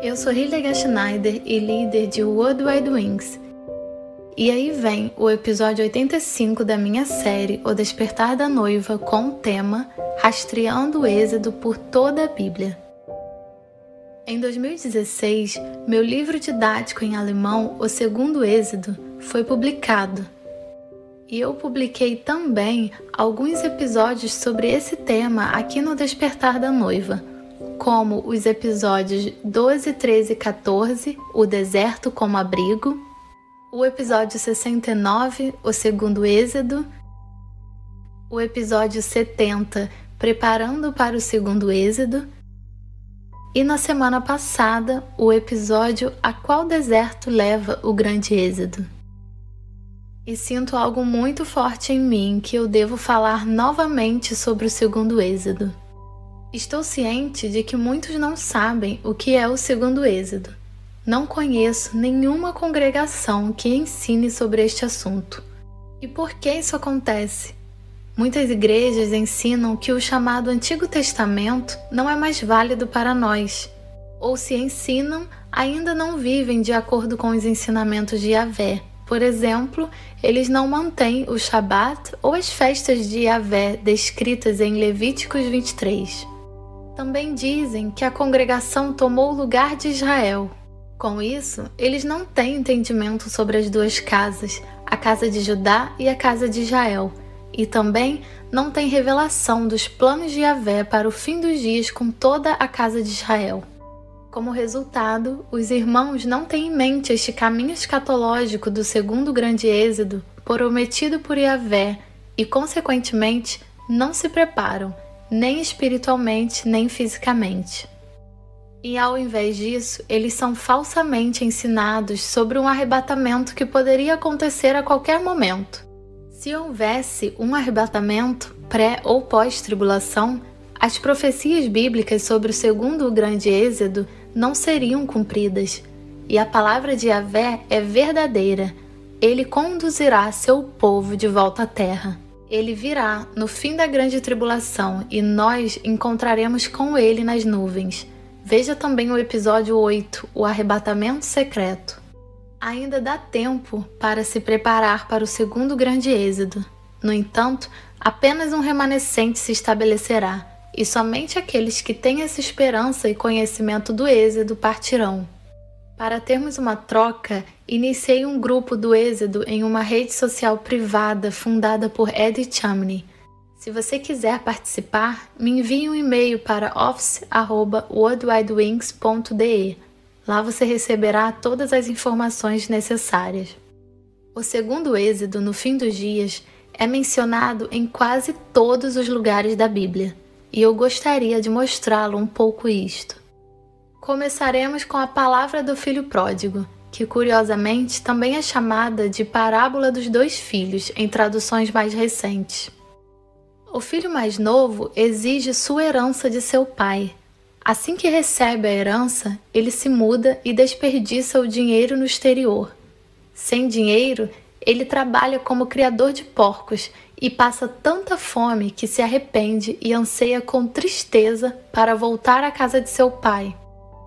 Eu sou Hildegard Schneider e líder de World Wide Wings. E aí vem o episódio 85 da minha série O Despertar da Noiva com o tema Rastreando o Êxodo por toda a Bíblia. Em 2016, meu livro didático em alemão, O Segundo Êxodo, foi publicado. E eu publiquei também alguns episódios sobre esse tema aqui no Despertar da Noiva, como os episódios 12, 13 e 14, O Deserto como Abrigo, o episódio 69, O Segundo Êxodo, o episódio 70, Preparando para o Segundo Êxodo, e na semana passada, o episódio A Qual Deserto Leva o Grande Êxodo. E sinto algo muito forte em mim que eu devo falar novamente sobre o Segundo Êxodo. Estou ciente de que muitos não sabem o que é o Segundo Êxodo. Não conheço nenhuma congregação que ensine sobre este assunto. E por que isso acontece? Muitas igrejas ensinam que o chamado Antigo Testamento não é mais válido para nós. Ou se ensinam, ainda não vivem de acordo com os ensinamentos de Yahvé. Por exemplo, eles não mantêm o Shabat ou as festas de Yahvé descritas em Levíticos 23. Também dizem que a congregação tomou o lugar de Israel. Com isso, eles não têm entendimento sobre as duas casas, a casa de Judá e a casa de Israel, e também não têm revelação dos planos de Yahvé para o fim dos dias com toda a casa de Israel. Como resultado, os irmãos não têm em mente este caminho escatológico do segundo grande êxodo prometido por Yahvé e, consequentemente, não se preparam, nem espiritualmente, nem fisicamente. E ao invés disso, eles são falsamente ensinados sobre um arrebatamento que poderia acontecer a qualquer momento. Se houvesse um arrebatamento pré- ou pós-tribulação, as profecias bíblicas sobre o segundo grande êxodo não seriam cumpridas. E a palavra de Yahvé é verdadeira. Ele conduzirá seu povo de volta à terra. Ele virá no fim da grande tribulação e nós encontraremos com ele nas nuvens. Veja também o episódio 8, o arrebatamento secreto. Ainda dá tempo para se preparar para o segundo grande êxodo. No entanto, apenas um remanescente se estabelecerá, e somente aqueles que têm essa esperança e conhecimento do êxodo partirão. Para termos uma troca, iniciei um grupo do Êxodo em uma rede social privada fundada por Ed Chumney. Se você quiser participar, me envie um e-mail para office@worldwidewings.de. Lá você receberá todas as informações necessárias. O segundo Êxodo, no fim dos dias, é mencionado em quase todos os lugares da Bíblia, e eu gostaria de mostrá-lo um pouco isto. Começaremos com a palavra do filho pródigo, que curiosamente também é chamada de parábola dos dois filhos em traduções mais recentes. O filho mais novo exige sua herança de seu pai. Assim que recebe a herança, ele se muda e desperdiça o dinheiro no exterior. Sem dinheiro, ele trabalha como criador de porcos e passa tanta fome que se arrepende e anseia com tristeza para voltar à casa de seu pai.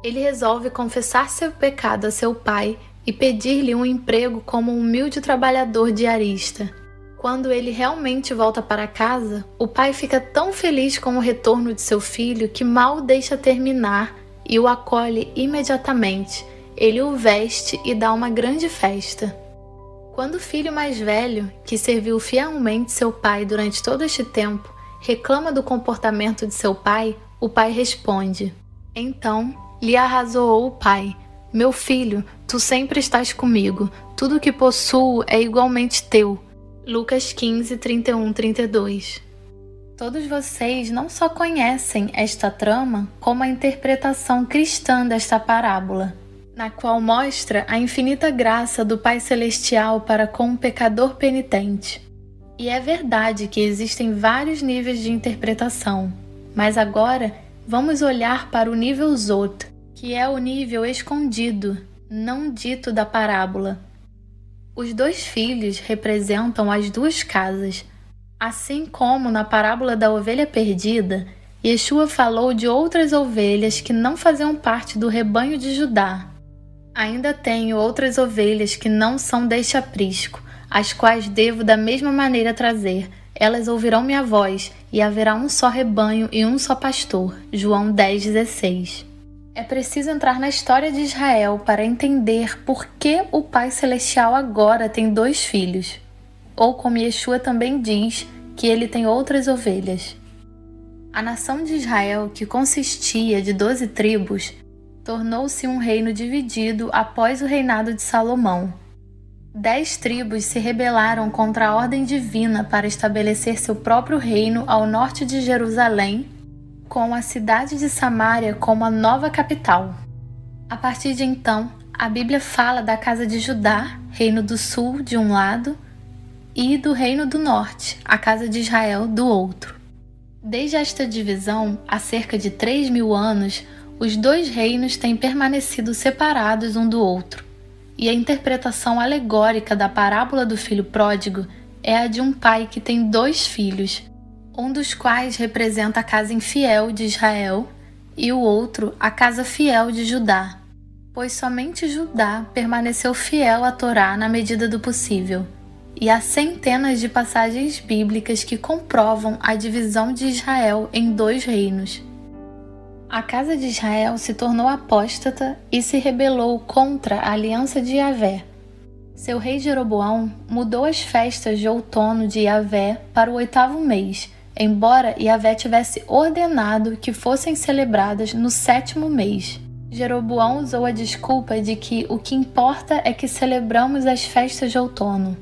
Ele resolve confessar seu pecado a seu pai e pedir-lhe um emprego como um humilde trabalhador diarista. Quando ele realmente volta para casa, o pai fica tão feliz com o retorno de seu filho que mal deixa terminar e o acolhe imediatamente. Ele o veste e dá uma grande festa. Quando o filho mais velho, que serviu fielmente seu pai durante todo este tempo, reclama do comportamento de seu pai, o pai responde: Então lhe arrazoou o pai: Meu filho, tu sempre estás comigo, tudo o que possuo é igualmente teu. Lucas 15, 31-32. Todos vocês não só conhecem esta trama, como a interpretação cristã desta parábola, na qual mostra a infinita graça do Pai Celestial para com um pecador penitente. E é verdade que existem vários níveis de interpretação, mas agora vamos olhar para o nível Zot, que é o nível escondido, não dito da parábola. Os dois filhos representam as duas casas. Assim como na parábola da ovelha perdida, Yeshua falou de outras ovelhas que não faziam parte do rebanho de Judá. Ainda tenho outras ovelhas que não são deste aprisco, as quais devo da mesma maneira trazer. Elas ouvirão minha voz, e haverá um só rebanho e um só pastor. João 10,16. É preciso entrar na história de Israel para entender por que o Pai Celestial agora tem 2 filhos. Ou como Yeshua também diz, que ele tem outras ovelhas. A nação de Israel, que consistia de 12 tribos, tornou-se um reino dividido após o reinado de Salomão. 10 tribos se rebelaram contra a ordem divina para estabelecer seu próprio reino ao norte de Jerusalém, com a cidade de Samaria como a nova capital. A partir de então, a Bíblia fala da casa de Judá, reino do sul de um lado, e do reino do norte, a casa de Israel, do outro. Desde esta divisão, há cerca de 3.000 anos, os 2 reinos têm permanecido separados um do outro. E a interpretação alegórica da parábola do filho pródigo é a de um pai que tem 2 filhos, um dos quais representa a casa infiel de Israel e o outro a casa fiel de Judá, pois somente Judá permaneceu fiel à Torá na medida do possível. E há centenas de passagens bíblicas que comprovam a divisão de Israel em 2 reinos. A casa de Israel se tornou apóstata e se rebelou contra a aliança de Yahvé. Seu rei Jeroboão mudou as festas de outono de Yahvé para o 8º mês, embora Yahvé tivesse ordenado que fossem celebradas no 7º mês. Jeroboão usou a desculpa de que o que importa é que celebramos as festas de outono.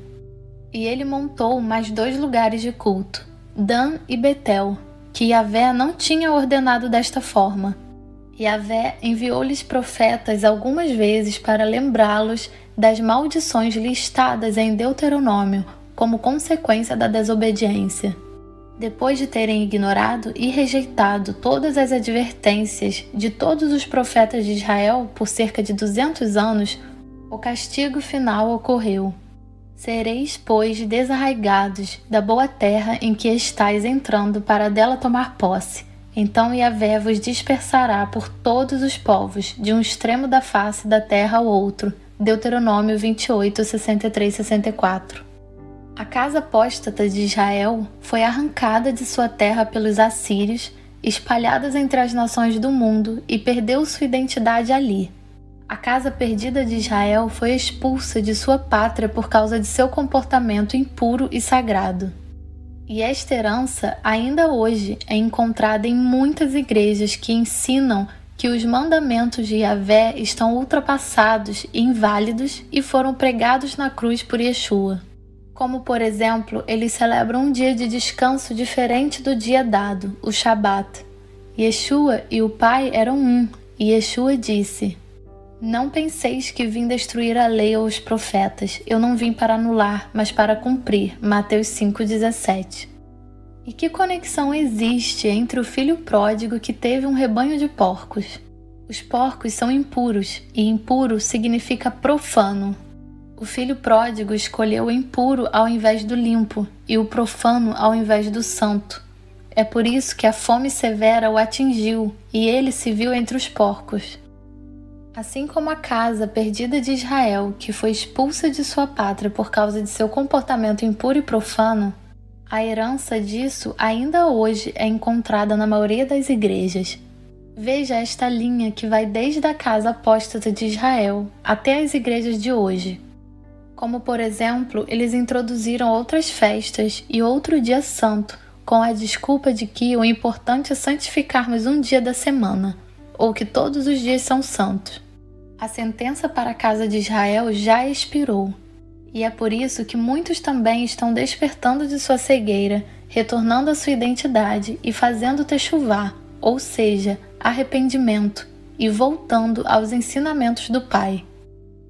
E ele montou mais 2 lugares de culto, Dan e Betel, que Yahvé não tinha ordenado desta forma. Yahvé enviou-lhes profetas algumas vezes para lembrá-los das maldições listadas em Deuteronômio como consequência da desobediência. Depois de terem ignorado e rejeitado todas as advertências de todos os profetas de Israel por cerca de 200 anos, o castigo final ocorreu. Sereis, pois, desarraigados da boa terra em que estáis entrando para dela tomar posse. Então Yahvé vos dispersará por todos os povos, de um extremo da face da terra ao outro. Deuteronômio 28, 63, 64. A casa apóstata de Israel foi arrancada de sua terra pelos assírios, espalhadas entre as nações do mundo, e perdeu sua identidade ali. A casa perdida de Israel foi expulsa de sua pátria por causa de seu comportamento impuro e sagrado. E esta herança, ainda hoje, é encontrada em muitas igrejas que ensinam que os mandamentos de Yahvé estão ultrapassados e inválidos e foram pregados na cruz por Yeshua. Como, por exemplo, eles celebram um dia de descanso diferente do dia dado, o Shabat. Yeshua e o Pai eram um, e Yeshua disse: Não penseis que vim destruir a lei ou os profetas. Eu não vim para anular, mas para cumprir. Mateus 5,17. E que conexão existe entre o filho pródigo que teve um rebanho de porcos? Os porcos são impuros, e impuro significa profano. O filho pródigo escolheu o impuro ao invés do limpo, e o profano ao invés do santo. É por isso que a fome severa o atingiu, e ele se viu entre os porcos. Assim como a casa perdida de Israel, que foi expulsa de sua pátria por causa de seu comportamento impuro e profano, a herança disso ainda hoje é encontrada na maioria das igrejas. Veja esta linha que vai desde a casa apóstata de Israel até as igrejas de hoje. Como, por exemplo, eles introduziram outras festas e outro dia santo, com a desculpa de que o importante é santificarmos um dia da semana, ou que todos os dias são santos. A sentença para a casa de Israel já expirou, e é por isso que muitos também estão despertando de sua cegueira, retornando à sua identidade e fazendo techuvá, ou seja, arrependimento, e voltando aos ensinamentos do Pai.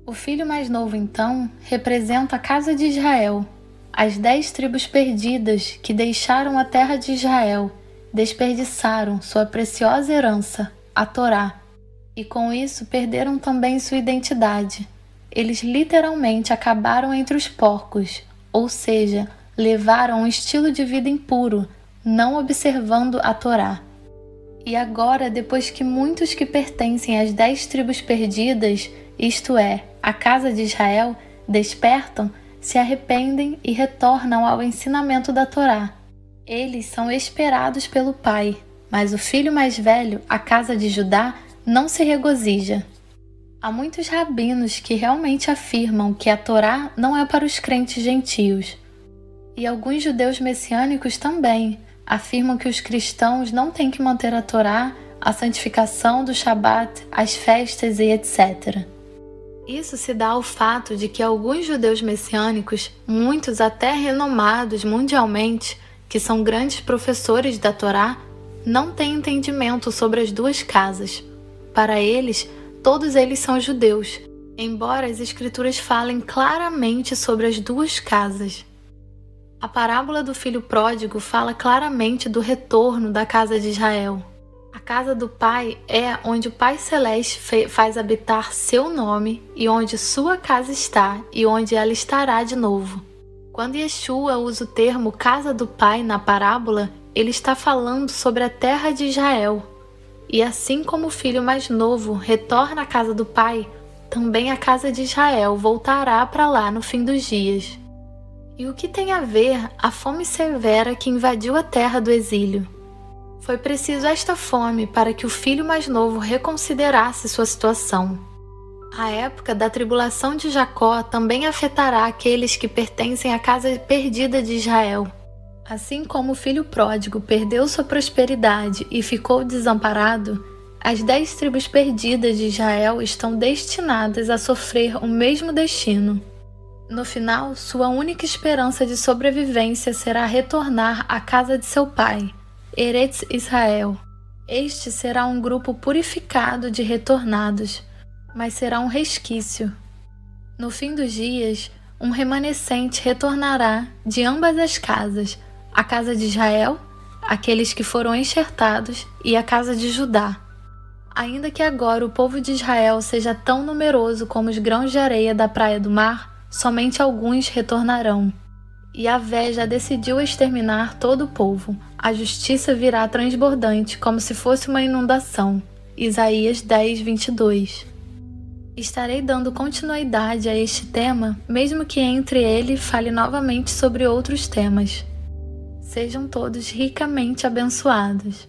O filho mais novo, então, representa a casa de Israel, as 10 tribos perdidas que deixaram a terra de Israel, desperdiçaram sua preciosa herança, a Torá, e com isso perderam também sua identidade. Eles literalmente acabaram entre os porcos, ou seja, levaram um estilo de vida impuro, não observando a Torá. E agora, depois que muitos que pertencem às 10 tribos perdidas, isto é, a casa de Israel, despertam, se arrependem e retornam ao ensinamento da Torá. Eles são esperados pelo pai, mas o filho mais velho, a casa de Judá, não se regozija. Há muitos rabinos que realmente afirmam que a Torá não é para os crentes gentios. E alguns judeus messiânicos também afirmam que os cristãos não têm que manter a Torá, a santificação do Shabat, as festas e etc. Isso se dá ao fato de que alguns judeus messiânicos, muitos até renomados mundialmente, que são grandes professores da Torá, não têm entendimento sobre as duas casas. Para eles, todos eles são judeus, embora as escrituras falem claramente sobre as duas casas. A parábola do filho pródigo fala claramente do retorno da casa de Israel. A casa do Pai é onde o Pai Celeste faz habitar seu nome e onde sua casa está e onde ela estará de novo. Quando Yeshua usa o termo casa do Pai na parábola, ele está falando sobre a terra de Israel. E assim como o filho mais novo retorna à casa do Pai, também a casa de Israel voltará para lá no fim dos dias. E o que tem a ver a fome severa que invadiu a terra do exílio? Foi preciso esta fome para que o filho mais novo reconsiderasse sua situação. A época da tribulação de Jacó também afetará aqueles que pertencem à casa perdida de Israel. Assim como o filho pródigo perdeu sua prosperidade e ficou desamparado, as 10 tribos perdidas de Israel estão destinadas a sofrer o mesmo destino. No final, sua única esperança de sobrevivência será retornar à casa de seu pai, Eretz Israel. Este será um grupo purificado de retornados, mas será um resquício. No fim dos dias, um remanescente retornará de ambas as casas, a casa de Israel, aqueles que foram enxertados, e a casa de Judá. Ainda que agora o povo de Israel seja tão numeroso como os grãos de areia da praia do mar, somente alguns retornarão. Yahvé já decidiu exterminar todo o povo. A justiça virá transbordante, como se fosse uma inundação. Isaías 10, 22. Estarei dando continuidade a este tema, mesmo que entre ele fale novamente sobre outros temas. Sejam todos ricamente abençoados.